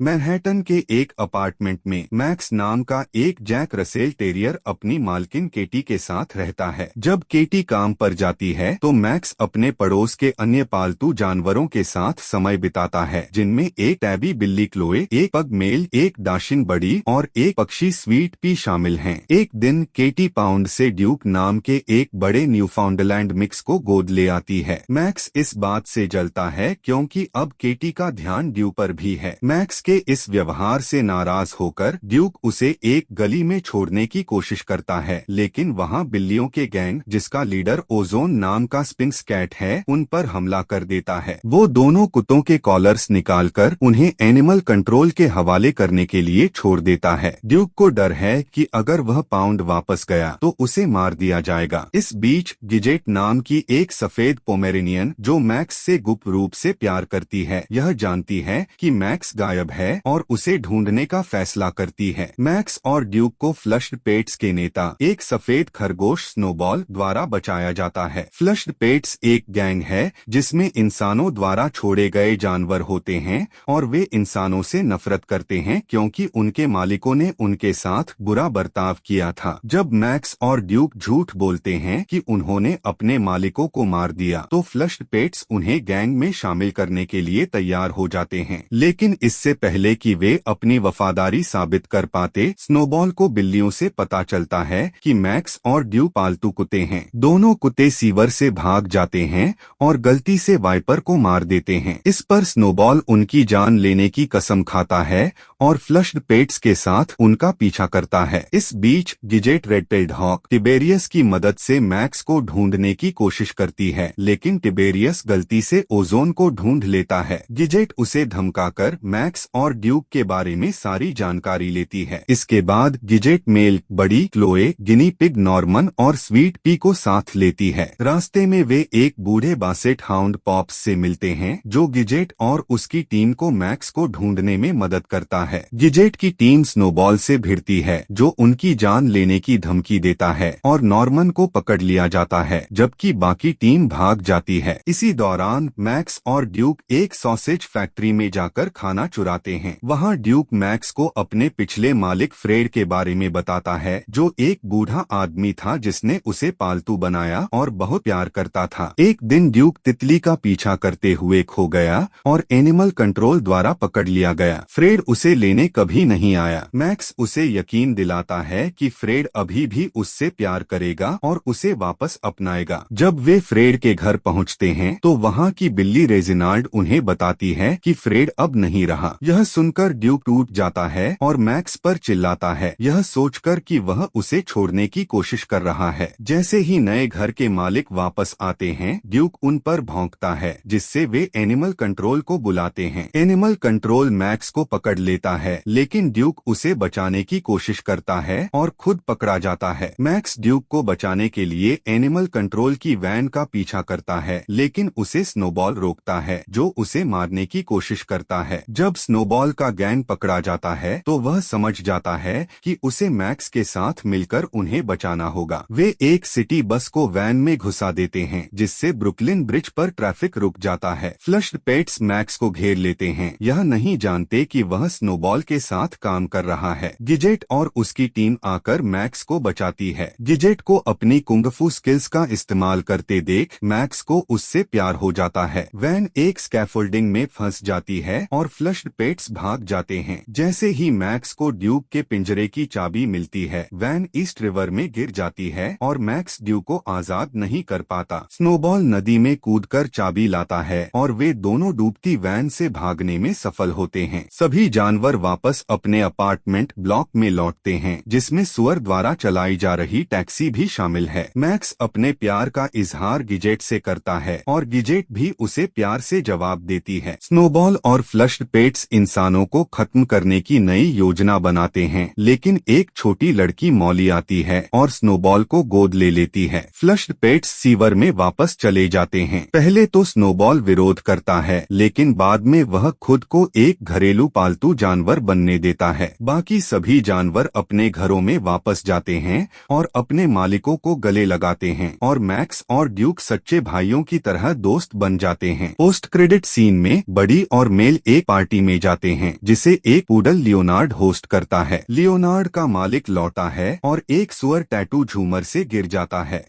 Manhattan के एक apartment में मैक्स नाम का एक जैक रसेल टेरियर अपनी मालकिन केटी के साथ रहता है। जब केटी काम पर जाती है तो मैक्स अपने पड़ोस के अन्य पालतू जानवरों के साथ समय बिताता है, जिनमें एक टैबी बिल्ली क्लोए, एक पग मेल, एक डाशिन बड़ी और एक पक्षी स्वीट पी शामिल हैं। एक दिन केटी पाउंड से ड्यूक नाम के एक बड़े न्यूफाउंडलैंड मिक्स को गोद ले आती है। मैक्स इस बात से जलता है क्योंकि अब केटी का ध्यान ड्यू पर भी है। मैक्स के इस व्यवहार से नाराज होकर ड्यूक उसे एक गली में छोड़ने की कोशिश करता है, लेकिन वहां बिल्लियों के गैंग, जिसका लीडर ओजोन नाम का स्पिंक्स कैट है, उन पर हमला कर देता है। वो दोनों कुत्तों के कॉलर्स निकालकर उन्हें एनिमल कंट्रोल के हवाले करने के लिए छोड़ देता है। ड्यूक को डर है कि अगर वह पाउंड वापस गया तो उसे मार दिया जाएगा। इस बीच गिजेट नाम की एक सफेद पोमेरेनियन, जो मैक्स से गुप्त रूप से प्यार करती है, यह जानती है कि मैक्स गायब है और उसे ढूंढने का फैसला करती है। मैक्स और ड्यूक को फ्लश्ड पेट्स के नेता, एक सफेद खरगोश स्नोबॉल, द्वारा बचाया जाता है। फ्लश्ड पेट्स एक गैंग है जिसमें इंसानों द्वारा छोड़े गए जानवर होते हैं और वे इंसानों से नफरत करते हैं क्योंकि उनके मालिकों ने उनके साथ बुरा बर्ताव किया था। जब मैक्स और ड्यूक झूठ बोलते हैं कि उन्होंने अपने मालिकों को मार दिया तो फ्लश्ड पेट्स उन्हें गैंग में शामिल करने के लिए तैयार हो जाते हैं, लेकिन इससे पहले कि वे अपनी वफादारी साबित कर पाते, स्नोबॉल को बिल्लियों से पता चलता है कि मैक्स और ड्यू पालतू कुत्ते हैं। दोनों कुत्ते सीवर से भाग जाते हैं और गलती से वाइपर को मार देते हैं। इस पर स्नोबॉल उनकी जान लेने की कसम खाता है और फ्लश्ड पेट्स के साथ उनका पीछा करता है। इस बीच गिजेट रेड-टेल्ड हॉक टिबेरियस की मदद से मैक्स को ढूंढने की कोशिश करती है, लेकिन टिबेरियस गलती से ओजोन को ढूंढ लेता है। गिजेट उसे धमकाकर मैक्स और ड्यूक के बारे में सारी जानकारी लेती है। इसके बाद गिजेट मेल, बड़ी क्लोए, गिनी पिग नॉर्मन और स्वीट पी को साथ लेती है। रास्ते में वे एक बूढ़े बासेट हाउंड पॉप्स से मिलते हैं, जो गिजेट और उसकी टीम को मैक्स को ढूंढने में मदद करता है। गिजेट की टीम स्नोबॉल से भिड़ती है, जो उनकी जान लेने की धमकी देता है, और नॉर्मन को पकड़ लिया जाता है, जबकि बाकी टीम भाग जाती है। इसी दौरान मैक्स और ड्यूक एक सॉसेज फैक्ट्री में जाकर खाना चुराते हैं। वहां ड्यूक मैक्स को अपने पिछले मालिक फ्रेड के बारे में बताता है, जो एक बूढ़ा आदमी था जिसने उसे पालतू बनाया और बहुत प्यार करता था। एक दिन ड्यूक तितली का पीछा करते हुए खो गया और एनिमल कंट्रोल द्वारा पकड़ लिया गया। फ्रेड उसे लेने कभी नहीं आया। मैक्स उसे यकीन दिलाता है कि फ्रेड अभी भी उससे प्यार करेगा और उसे वापस अपनाएगा। जब वे फ्रेड के घर पहुंचते हैं तो वहां की बिल्ली रेजिनाल्ड उन्हें बताती है कि फ्रेड अब नहीं रहा। यह सुनकर ड्यूक टूट जाता है और मैक्स पर चिल्लाता है, यह सोचकर कि वह उसे छोड़ने की कोशिश कर रहा है। जैसे ही नए घर के मालिक वापस आते हैं, ड्यूक उन पर भौंकता है, जिससे वे एनिमल कंट्रोल को बुलाते हैं। एनिमल कंट्रोल मैक्स को पकड़ लेता है, लेकिन ड्यूक उसे बचाने की कोशिश करता है और खुद पकड़ा जाता है। मैक्स ड्यूक को बचाने के लिए एनिमल कंट्रोल की वैन का पीछा करता है, लेकिन उसे स्नोबॉल रोकता है, जो उसे मारने की कोशिश करता है। जब स्नोबॉल का गैंग पकड़ा जाता है तो वह समझ जाता है कि उसे मैक्स के साथ मिलकर उन्हें बचाना होगा। वे एक सिटी बस को वैन में घुसा देते हैं, जिससे ब्रुकलिन ब्रिज पर ट्रैफिक रुक जाता है। फ्लश्ड पेट्स मैक्स को घेर लेते हैं, यह नहीं जानते कि वह स्नोबॉल के साथ काम कर रहा है। गिजेट और उसकी टीम आकर मैक्स को बचाती है। गिजेट को अपनी कुंगफू स्किल्स का इस्तेमाल करते देख मैक्स को उससे प्यार हो जाता है। वैन एक स्कैफोल्डिंग में फंस जाती है और फ्लश्ड पेट्स भाग जाते हैं। जैसे ही मैक्स को ड्यूक के पिंजरे की चाबी मिलती है, वैन ईस्ट रिवर में गिर जाती है और मैक्स ड्यूक को आजाद नहीं कर पाता। स्नोबॉल नदी में कूदकर चाबी लाता है और वे दोनों डूबती वैन से भागने में सफल होते हैं। सभी जानवर वापस अपने अपार्टमेंट ब्लॉक में लौटते हैं, जिसमें सुअर द्वारा चलाई जा रही टैक्सी भी शामिल है। मैक्स अपने प्यार का इजहार गिजेट से करता है और गिजेट भी उसे प्यार से जवाब देती है। स्नोबॉल और फ्लश्ड पेट्स इंसानों को खत्म करने की नई योजना बनाते हैं, लेकिन एक छोटी लड़की मॉली आती है और स्नोबॉल को गोद ले लेती है। फ्लश्ड पेट्स सीवर में वापस चले जाते हैं। पहले तो स्नोबॉल विरोध करता है, लेकिन बाद में वह खुद को एक घरेलू पालतू जानवर जानवर बनने देता है। बाकी सभी जानवर अपने घरों में वापस जाते हैं और अपने मालिकों को गले लगाते हैं और मैक्स और ड्यूक सच्चे भाइयों की तरह दोस्त बन जाते हैं। पोस्ट क्रेडिट सीन में बडी और मेल एक पार्टी में जाते हैं जिसे एक पूडल लियोनार्ड होस्ट करता है। लियोनार्ड का मालिक लौटा है और एक सुअर टैटू झूमर से गिर जाता है।